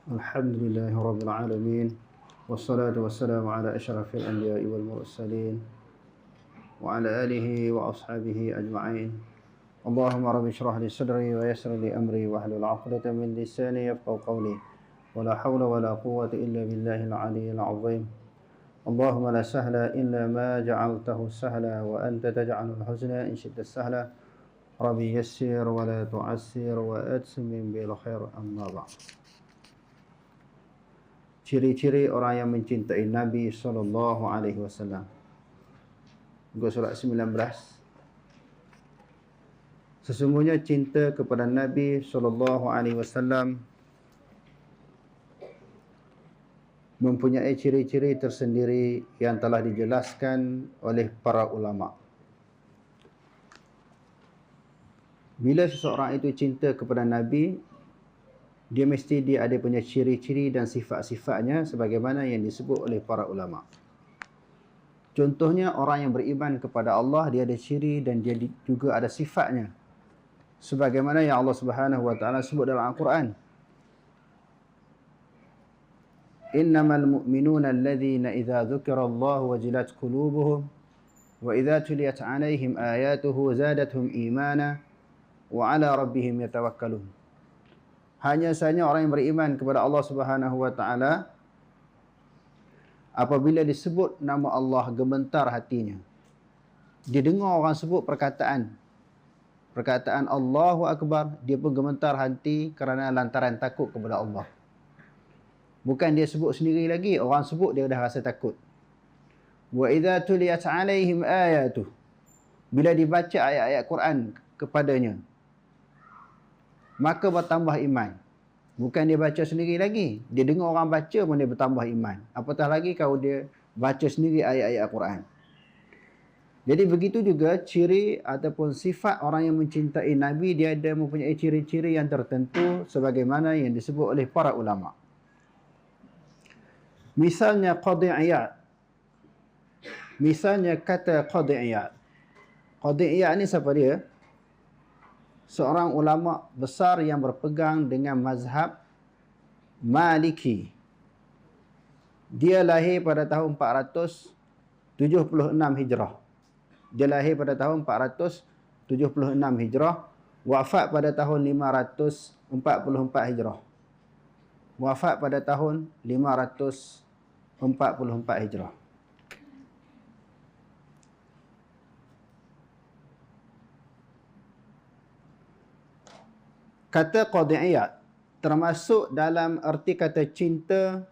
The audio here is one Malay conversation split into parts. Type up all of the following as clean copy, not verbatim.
الحمد لله رب العالمين والصلاة والسلام على أشرف الأنبياء والمرسلين وعلى آله وأصحابه أجمعين. اللهم رب اشرح لي صدري ويسر لي أمري واحلل عقدة من لساني يفقهوا قولي ولا حول ولا قوة إلا بالله العلي العظيم. اللهم لا سهل إلا ما جعلته سهلا وأنت تجعل الحزن إن شئت سهلا. ربي يسر ولا تعسر وأتمم بالخير. أما بعد. Ciri-ciri orang yang mencintai Nabi SAW. Muka surat 19. Sesungguhnya cinta kepada Nabi SAW mempunyai ciri-ciri tersendiri yang telah dijelaskan oleh para ulama. Bila seseorang itu cinta kepada Nabi, dia mesti ada punya ciri-ciri dan sifat-sifatnya sebagaimana yang disebut oleh para ulama. Contohnya orang yang beriman kepada Allah, dia ada ciri dan dia juga ada sifatnya. Sebagaimana yang Allah Subhanahu wa taala sebut dalam Al-Quran. Innamal mu'minuna alladhina idza dzukirallahu wajilat qulubuhum wa idza tuliyat 'alaihim ayatuhu zadatuhum imana wa 'ala rabbihim yatawakkalun. Hanya sahaja orang yang beriman kepada Allah Subhanahu wa taala, apabila disebut nama Allah, gemetar hatinya. Dia dengar orang sebut perkataan Allahu Akbar, dia pun gemetar hati kerana lantaran takut kepada Allah. Bukan dia sebut sendiri lagi, orang sebut dia dah rasa takut. Wa idza tuliyat 'alaihim ayatuh, bila dibaca ayat-ayat Quran kepadanya, maka bertambah iman. Bukan dia baca sendiri lagi, dia dengar orang baca pun dia bertambah iman. Apatah lagi kalau dia baca sendiri ayat-ayat Al-Quran. Jadi begitu juga ciri ataupun sifat orang yang mencintai Nabi, dia ada mempunyai ciri-ciri yang tertentu sebagaimana yang disebut oleh para ulama. Misalnya Qadhi Iyad. Misalnya kata Qadhi Iyad. Qadhi Iyad ni siapa dia? Seorang ulama besar yang berpegang dengan mazhab Maliki. Dia lahir pada tahun 476 Hijrah. Dia lahir pada tahun 476 Hijrah. Wafat pada tahun 544 Hijrah. Wafat pada tahun 544 Hijrah. Kata Qadhi Iyad termasuk dalam erti kata cinta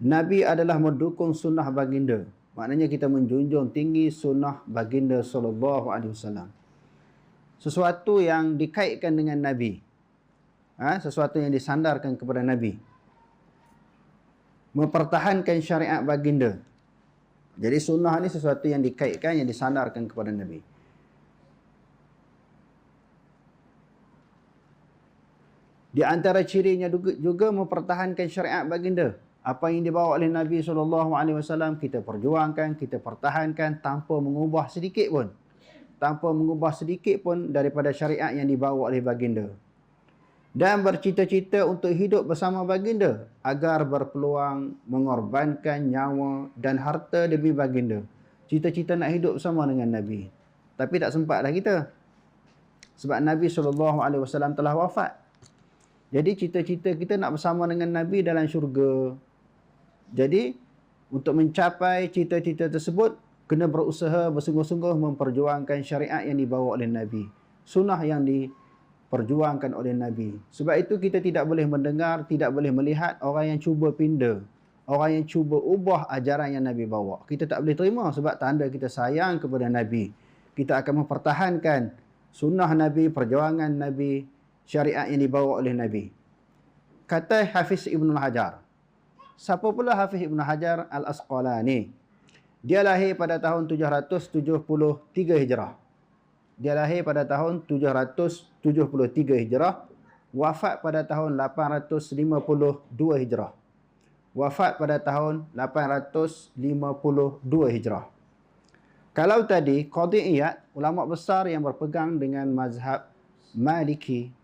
Nabi adalah mendukung sunnah baginda. Maknanya kita menjunjung tinggi sunnah baginda sallallahu alaihi wasallam. Sesuatu yang dikaitkan dengan Nabi. Sesuatu yang disandarkan kepada Nabi. Mempertahankan syariat baginda. Jadi sunnah ni sesuatu yang dikaitkan, yang disandarkan kepada Nabi. Di antara cirinya juga mempertahankan syariat baginda. Apa yang dibawa oleh Nabi SAW, kita perjuangkan, kita pertahankan tanpa mengubah sedikit pun. Tanpa mengubah sedikit pun daripada syariat yang dibawa oleh baginda. Dan bercita-cita untuk hidup bersama baginda agar berpeluang mengorbankan nyawa dan harta demi baginda. Cita-cita nak hidup bersama dengan Nabi. Tapi tak sempatlah kita. Sebab Nabi SAW telah wafat. Jadi cita-cita kita nak bersama dengan Nabi dalam syurga. Jadi untuk mencapai cita-cita tersebut, kena berusaha bersungguh-sungguh memperjuangkan syariat yang dibawa oleh Nabi. Sunnah yang diperjuangkan oleh Nabi. Sebab itu kita tidak boleh mendengar, tidak boleh melihat orang yang cuba pindah. Orang yang cuba ubah ajaran yang Nabi bawa. Kita tak boleh terima sebab tanda kita sayang kepada Nabi. Kita akan mempertahankan sunnah Nabi, perjuangan Nabi, syariat yang dibawa oleh Nabi. Kata Hafiz Ibn Hajar. Siapa pula Hafiz Ibn Hajar Al-Asqalani? Dia lahir pada tahun 773 Hijrah. Dia lahir pada tahun 773 Hijrah. Wafat pada tahun 852 Hijrah. Wafat pada tahun 852 Hijrah. Kalau tadi Qadhi Iyad, ulama besar yang berpegang dengan mazhab Maliki.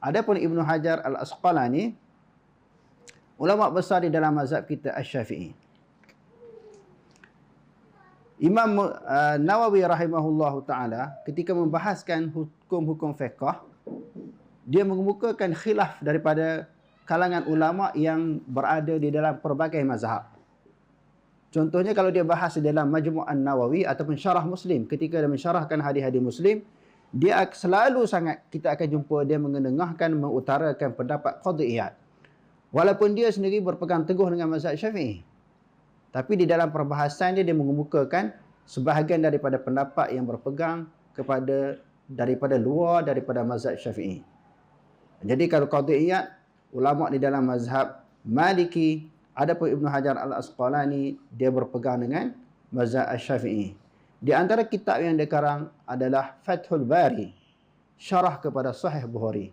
Adapun Ibnu Hajar Al-Asqalani, ulama besar di dalam mazhab kita Asy-Syafi'i. Imam Nawawi rahimahullahu taala ketika membahaskan hukum-hukum fiqh, dia mengemukakan khilaf daripada kalangan ulama yang berada di dalam pelbagai mazhab. Contohnya kalau dia bahas di dalam Majmu' An-Nawawi ataupun Syarah Muslim, ketika dia mensyarahkan hadis-hadis Muslim, dia selalu sangat kita akan jumpa dia mengenengahkan, mengutarakan pendapat Qadhi Iyad. Walaupun dia sendiri berpegang teguh dengan mazhab Syafi'i. Tapi di dalam perbahasan dia mengemukakan sebahagian daripada pendapat yang berpegang daripada luar daripada mazhab Syafi'i. Jadi kalau Qadhi Iyad, ulama di dalam mazhab Maliki, adapun Ibnu Hajar Al-Asqalani, dia berpegang dengan mazhab Asy-Syafi'i. Di antara kitab yang dia karang adalah Fathul Bari, syarah kepada Sahih Bukhari.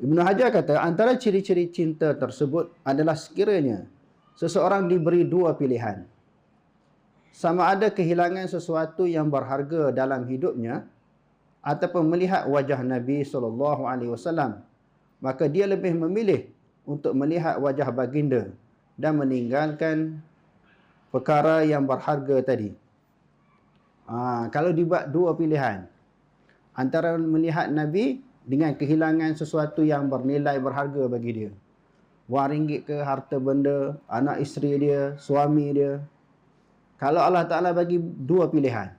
Ibnu Hajar kata, antara ciri-ciri cinta tersebut adalah sekiranya seseorang diberi dua pilihan. Sama ada kehilangan sesuatu yang berharga dalam hidupnya ataupun melihat wajah Nabi SAW, maka dia lebih memilih untuk melihat wajah baginda dan meninggalkan perkara yang berharga tadi. Kalau dibuat dua pilihan, antara melihat Nabi dengan kehilangan sesuatu yang bernilai berharga bagi dia, wang ringgit ke, harta benda, anak isteri dia, suami dia. Kalau Allah Ta'ala bagi dua pilihan,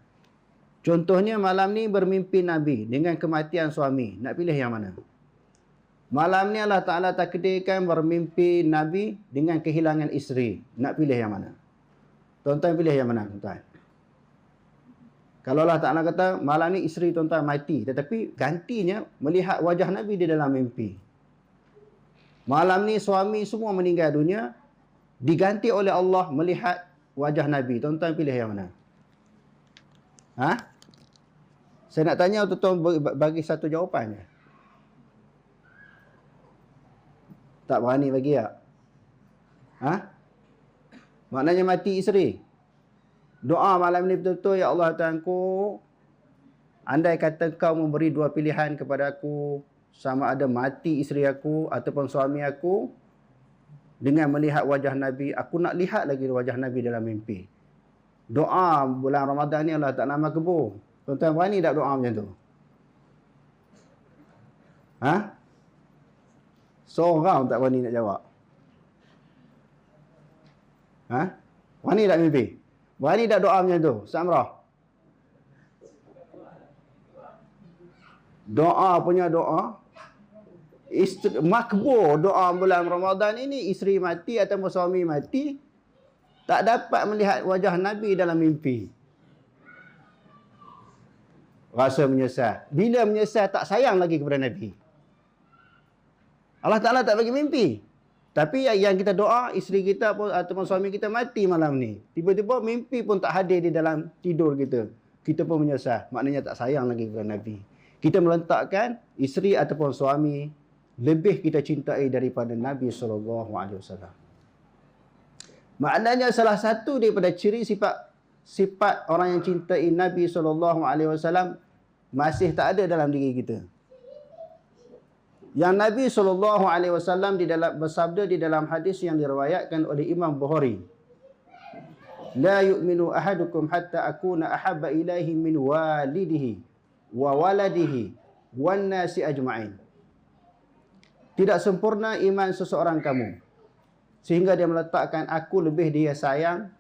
contohnya malam ni bermimpi Nabi dengan kematian suami, nak pilih yang mana? Malam ni Allah Ta'ala takdirkan bermimpi Nabi dengan kehilangan isteri, nak pilih yang mana? Tuan-tuan pilih yang mana, tuan-tuan? Kalau Allah Ta'ala kata, malam ni isteri tuan-tuan mati, tetapi gantinya melihat wajah Nabi di dalam mimpi. Malam ni suami semua meninggal dunia, diganti oleh Allah melihat wajah Nabi. Tuan-tuan pilih yang mana? Saya nak tanya tuan-tuan bagi satu jawapannya. Tak berani bagi tak? Maknanya mati isteri. Doa malam ni betul-betul, ya Allah Tuhanku, andai kata kau memberi dua pilihan kepada aku, sama ada mati isteri aku ataupun suami aku, dengan melihat wajah Nabi, aku nak lihat lagi wajah Nabi dalam mimpi. Doa bulan Ramadan ni Allah Ta'ala makbul. Tuan-tuan berani tak doa macam tu? Seorang tak berani nak jawab. Berani tak mimpi? Berani tak doa macam tu? Samrah. Doa punya doa. Makbul doa bulan Ramadan ini, isteri mati ataupun suami mati, tak dapat melihat wajah Nabi dalam mimpi. Rasa menyesal. Bila menyesal tak sayang lagi kepada Nabi. Allah Ta'ala tak bagi mimpi. Tapi yang kita doa, isteri kita pun ataupun suami kita mati malam ni. Tiba-tiba mimpi pun tak hadir di dalam tidur kita. Kita pun menyesal. Maknanya tak sayang lagi kepada Nabi. Kita meletakkan isteri ataupun suami lebih kita cintai daripada Nabi SAW. Maknanya salah satu daripada ciri sifat orang yang cintai Nabi SAW masih tak ada dalam diri kita. Yang Nabi SAW bersabda di dalam hadis yang diriwayatkan oleh Imam Bukhari, la yu'minu ahadukum hatta akuna ahabba ilaihi min walidihi wa waladihi wan nasi ajma'in. Tidak sempurna iman seseorang kamu sehingga dia meletakkan aku lebih dia sayang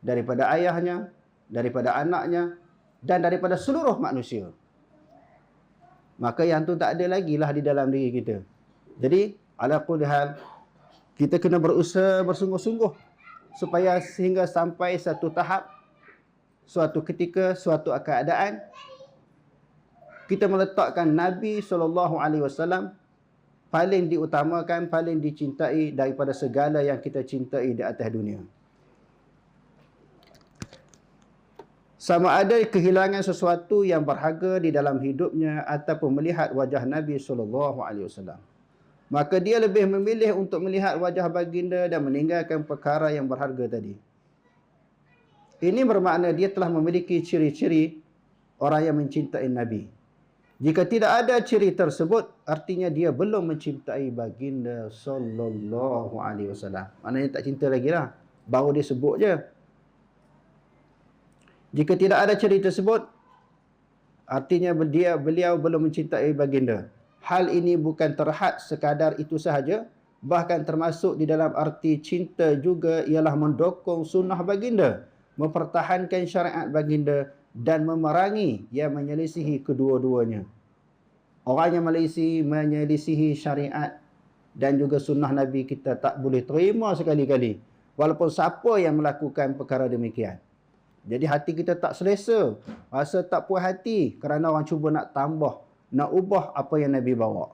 daripada ayahnya, daripada anaknya, dan daripada seluruh manusia. Maka yang tu tak ada lagi lah di dalam diri kita. Jadi, ala kulli hal, kita kena berusaha bersungguh-sungguh supaya sehingga sampai satu tahap, suatu ketika, suatu keadaan, kita meletakkan Nabi SAW paling diutamakan, paling dicintai daripada segala yang kita cintai di atas dunia. Sama ada kehilangan sesuatu yang berharga di dalam hidupnya ataupun melihat wajah Nabi SAW, maka dia lebih memilih untuk melihat wajah baginda dan meninggalkan perkara yang berharga tadi. Ini bermakna dia telah memiliki ciri-ciri orang yang mencintai Nabi. Jika tidak ada ciri tersebut, artinya dia belum mencintai baginda sallallahu alaihi wasallam. Maknanya tak cinta lagi lah. Baru dia sebut je. Jika tidak ada ciri tersebut, artinya beliau belum mencintai baginda. Hal ini bukan terhad sekadar itu sahaja, bahkan termasuk di dalam arti cinta juga ialah mendukung sunnah baginda, mempertahankan syariat baginda dan memerangi yang menyelisihi kedua-duanya. Orang yang menyelisihi syariat dan juga sunnah Nabi kita tak boleh terima sekali-kali, walaupun siapa yang melakukan perkara demikian. Jadi hati kita tak selesa, rasa tak puas hati kerana orang cuba nak tambah, nak ubah apa yang Nabi bawa.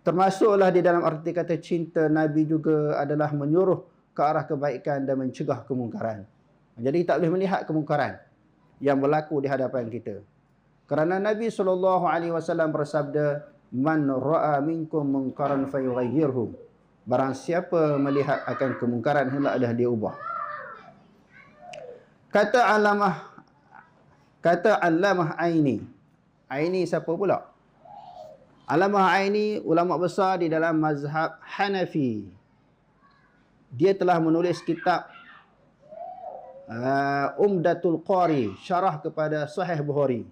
Termasuklah di dalam arti kata cinta Nabi juga adalah menyuruh ke arah kebaikan dan mencegah kemungkaran. Jadi tak boleh melihat kemungkaran yang berlaku di hadapan kita. Kerana Nabi SAW bersabda, "Man ra'a minkum munkaran fayughayyirhu." Barang siapa melihat akan kemungkaran, hendaklah dia ubah. Kata Allamah Aini. Aini siapa pula? Allamah Aini ulama besar di dalam mazhab Hanafi. Dia telah menulis kitab Umdatul Qari, syarah kepada Sahih Bukhari.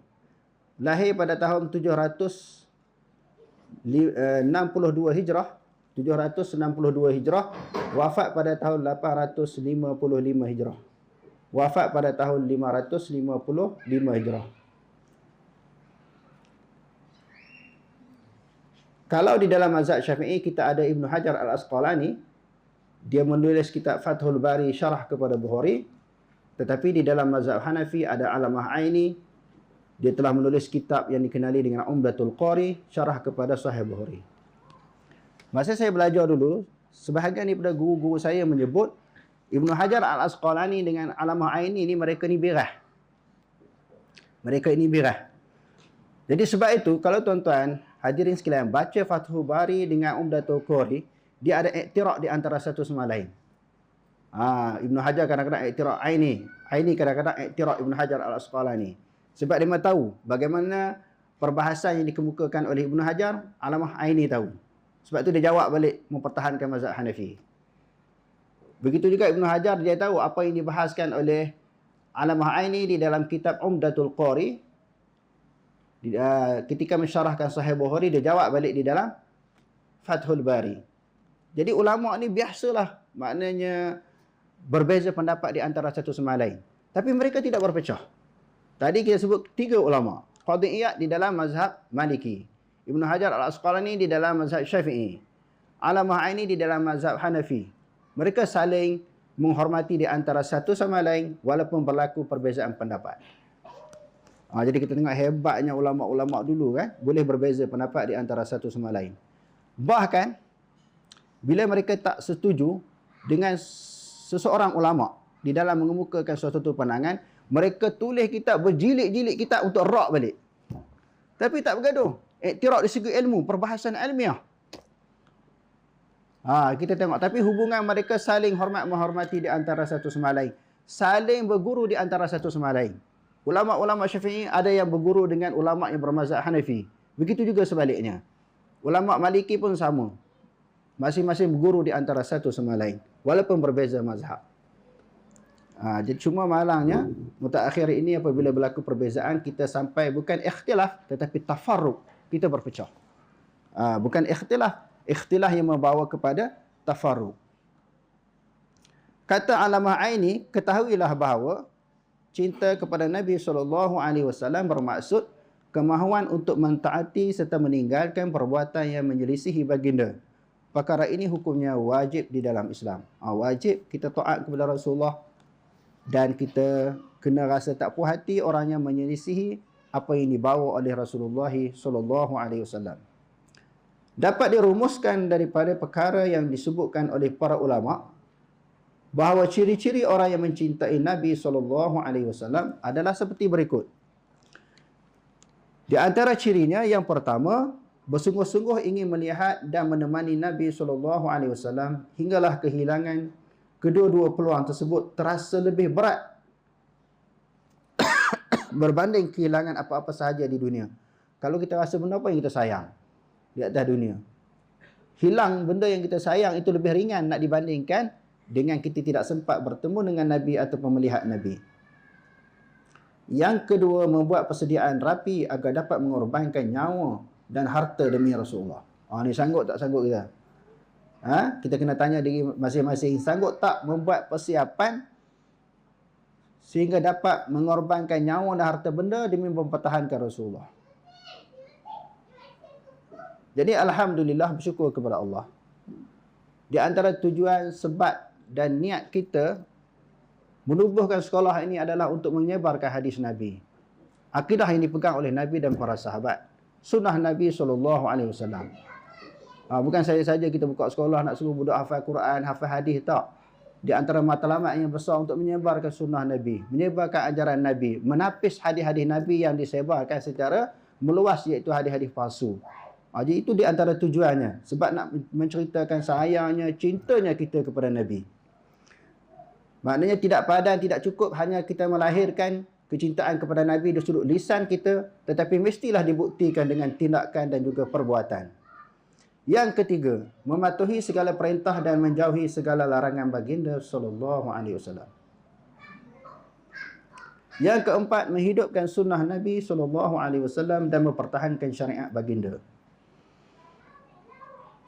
Lahir pada tahun 762 Hijrah, wafat pada tahun 855 Hijrah. Wafat pada tahun 555 Hijrah. Kalau di dalam mazhab Syafi'i kita ada Ibnu Hajar Al-Asqalani, dia menulis kitab Fathul Bari syarah kepada Bukhari. Tetapi di dalam mazhab Hanafi ada Allamah Aini, dia telah menulis kitab yang dikenali dengan Umdatul Qari, syarah kepada Sahih Bukhari. Masa saya belajar dulu, sebahagian daripada guru-guru saya menyebut Ibnu Hajar Al-Asqalani dengan Allamah Aini ini mereka ni birah. Mereka ini birah. Jadi sebab itu kalau tuan-tuan hadirin sekalian baca Fathul Bari dengan Umdatul Qari, dia ada iktiraf di antara satu sama lain. Ibnu Hajar kadang-kadang iktiraf Aini, Aini kadang-kadang iktiraf Ibnu Hajar Al-Asqalani. Sebab dia tahu bagaimana perbahasan yang dikemukakan oleh Ibnu Hajar, Allamah Aini tahu. Sebab tu dia jawab balik mempertahankan mazhab Hanafi. Begitu juga Ibnu Hajar, dia tahu apa yang dibahaskan oleh Allamah Aini di dalam kitab Umdatul Qari. Ketika mensyarahkan Sahih Bukhari, dia jawab balik di dalam Fathul Bari. Jadi ulama ni biasalah, maknanya berbeza pendapat di antara satu sama lain. Tapi mereka tidak berpecah. Tadi kita sebut 3 ulama. Qadhi Iyad di dalam mazhab Maliki, Ibnu Hajar Al-Asqalani di dalam mazhab Syafi'i, Allamah Aini di dalam mazhab Hanafi. Mereka saling menghormati di antara satu sama lain walaupun berlaku perbezaan pendapat. Jadi kita tengok hebatnya ulama-ulama dulu kan, boleh berbeza pendapat di antara satu sama lain. Bahkan bila mereka tak setuju dengan seseorang ulama di dalam mengemukakan suatu pandangan, mereka tulis kitab, berjilid-jilid kitab untuk rak balik. Tapi tak bergaduh. Iktiraf dari segi ilmu, perbahasan ilmiah. Kita tengok. Tapi hubungan mereka saling menghormati di antara satu sama lain. Saling berguru di antara satu sama lain. Ulama-ulama Syafi'i ada yang berguru dengan ulama yang bermazhab Hanafi. Begitu juga sebaliknya. Ulama Maliki pun sama. Masing-masing berguru di antara satu sama lain. Walaupun berbeza mazhab. Jadi cuma malangnya mutaakhir ini apabila berlaku perbezaan, kita sampai bukan ikhtilaf tetapi tafarruq, kita berpecah. Bukan ikhtilaf yang membawa kepada tafarruq. Kata Allamah Aini, ketahuilah bahawa cinta kepada Nabi SAW bermaksud kemahuan untuk mentaati serta meninggalkan perbuatan yang menyelisihi baginda. Perkara ini hukumnya wajib di dalam Islam. Wajib kita taat kepada Rasulullah. Dan kita kena rasa tak puas hati orang yang menyelisihi apa yang dibawa oleh Rasulullah SAW. Dapat dirumuskan daripada perkara yang disebutkan oleh para ulama bahawa ciri-ciri orang yang mencintai Nabi SAW adalah seperti berikut. Di antara cirinya yang pertama, bersungguh-sungguh ingin melihat dan menemani Nabi SAW hinggalah kehilangan. Kedua-dua peluang tersebut terasa lebih berat berbanding kehilangan apa-apa sahaja di dunia. Kalau kita rasa benda apa yang kita sayang di atas dunia? Hilang benda yang kita sayang itu lebih ringan nak dibandingkan dengan kita tidak sempat bertemu dengan Nabi ataupun melihat Nabi. Yang kedua, membuat persediaan rapi agar dapat mengorbankan nyawa dan harta demi Rasulullah. Ni sanggup tak sanggup kita? Kita kena tanya diri masing-masing, sanggup tak membuat persiapan sehingga dapat mengorbankan nyawa dan harta benda demi mempertahankan Rasulullah. Jadi alhamdulillah, bersyukur kepada Allah. Di antara tujuan, sebab dan niat kita menubuhkan sekolah ini adalah untuk menyebarkan hadis Nabi. Akidah yang dipegang oleh Nabi dan para sahabat. Sunnah Nabi SAW. Bukan saja kita buka sekolah nak suruh budak hafal Quran, hafal hadis, tak. Di antara matlamat yang besar untuk menyebarkan sunnah Nabi, menyebarkan ajaran Nabi, menapis hadis-hadis Nabi yang disebarkan secara meluas, iaitu hadis-hadis palsu. Jadi itu di antara tujuannya. Sebab nak menceritakan sayangnya, cintanya kita kepada Nabi. Maknanya tidak padan, tidak cukup hanya kita melahirkan kecintaan kepada Nabi di sudut lisan kita, tetapi mestilah dibuktikan dengan tindakan dan juga perbuatan. Yang ketiga, mematuhi segala perintah dan menjauhi segala larangan baginda sallallahu alaihi wasallam. Yang keempat, menghidupkan sunnah Nabi sallallahu alaihi wasallam dan mempertahankan syariat baginda.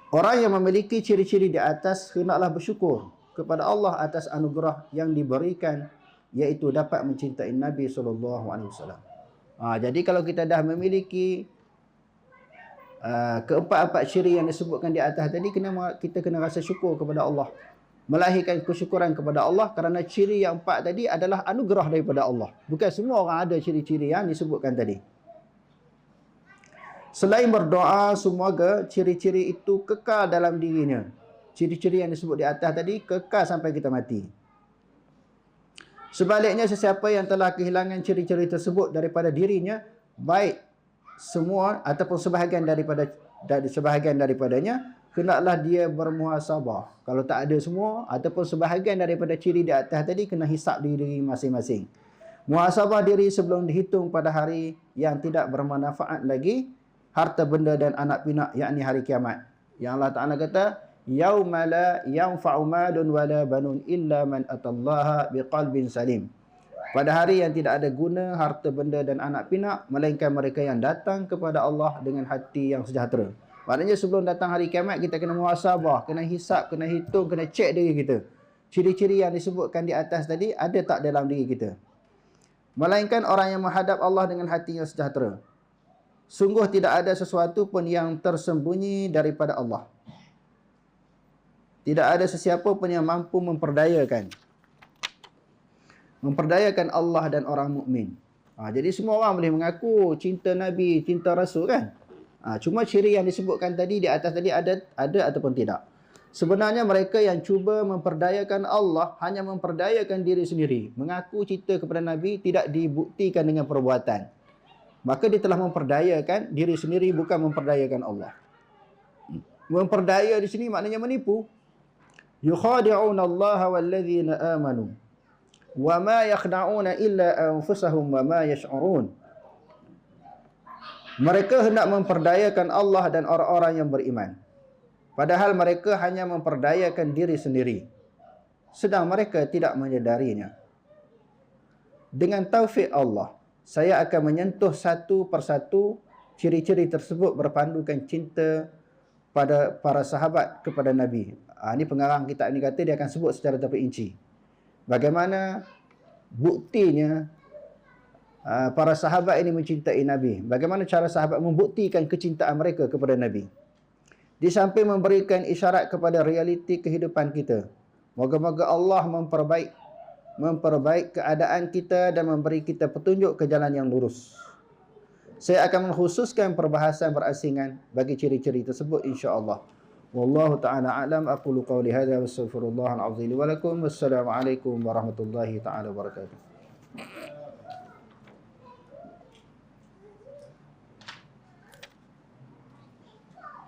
Orang yang memiliki ciri-ciri di atas hendaklah bersyukur kepada Allah atas anugerah yang diberikan, iaitu dapat mencintai Nabi SAW. Jadi kalau kita dah memiliki keempat-empat ciri yang disebutkan di atas tadi, kita kena rasa syukur kepada Allah. Melahirkan kesyukuran kepada Allah kerana ciri yang empat tadi adalah anugerah daripada Allah. Bukan semua orang ada ciri-ciri yang disebutkan tadi. Selain berdoa, semoga ciri-ciri itu kekal dalam dirinya. Ciri-ciri yang disebut di atas tadi kekal sampai kita mati. Sebaliknya, sesiapa yang telah kehilangan ciri-ciri tersebut daripada dirinya, baik semua ataupun sebahagian daripadanya, hendaklah dia bermuhasabah. Kalau tak ada semua ataupun sebahagian daripada ciri di atas tadi, kena hisap diri masing-masing. Muhasabah diri sebelum dihitung pada hari yang tidak bermanfaat lagi, harta benda dan anak pinak, yakni hari kiamat. Yang Allah Ta'ala kata, yauma la yanfa'u malun wala banun illa man atallaha biqalbin salim. Pada hari yang tidak ada guna harta benda dan anak pinak, melainkan mereka yang datang kepada Allah dengan hati yang sejahtera. Maknanya sebelum datang hari kiamat, kita kena muhasabah, kena hisap, kena hitung, kena cek diri kita. Ciri-ciri yang disebutkan di atas tadi ada tak dalam diri kita? Melainkan orang yang menghadap Allah dengan hati yang sejahtera. Sungguh tidak ada sesuatu pun yang tersembunyi daripada Allah. Tidak ada sesiapa pun yang mampu memperdayakan Allah dan orang mukmin. Jadi semua orang boleh mengaku cinta Nabi, cinta Rasul kan? Cuma ciri yang disebutkan tadi di atas tadi ada ataupun tidak. Sebenarnya mereka yang cuba memperdayakan Allah hanya memperdayakan diri sendiri. Mengaku cinta kepada Nabi tidak dibuktikan dengan perbuatan. Maka dia telah memperdayakan diri sendiri, bukan memperdayakan Allah. Memperdaya di sini maknanya menipu. Yukhadi'una Allah walladzina amanu wa ma yakhda'una illa anfusahum wa ma yash'urun. Mereka hendak memperdayakan Allah dan orang-orang yang beriman, padahal mereka hanya memperdayakan diri sendiri, sedang mereka tidak menyadarinya. Dengan taufik Allah, saya akan menyentuh satu persatu ciri-ciri tersebut berpandukan cinta pada para sahabat kepada Nabi. Ini pengarang kitab ini kata dia akan sebut secara terperinci bagaimana buktinya para sahabat ini mencintai Nabi. Bagaimana cara sahabat membuktikan kecintaan mereka kepada Nabi. Di samping memberikan isyarat kepada realiti kehidupan kita. Moga-moga Allah memperbaik keadaan kita dan memberi kita petunjuk ke jalan yang lurus. Saya akan mengkhususkan perbahasan berasingan bagi ciri-ciri tersebut insya-Allah. Wallahu ta'ala a'lam. Aqulu qawli hadza wa astaghfirullahal azim wa lakum. Wassalamualaikum warahmatullahi ta'ala wabarakatuh.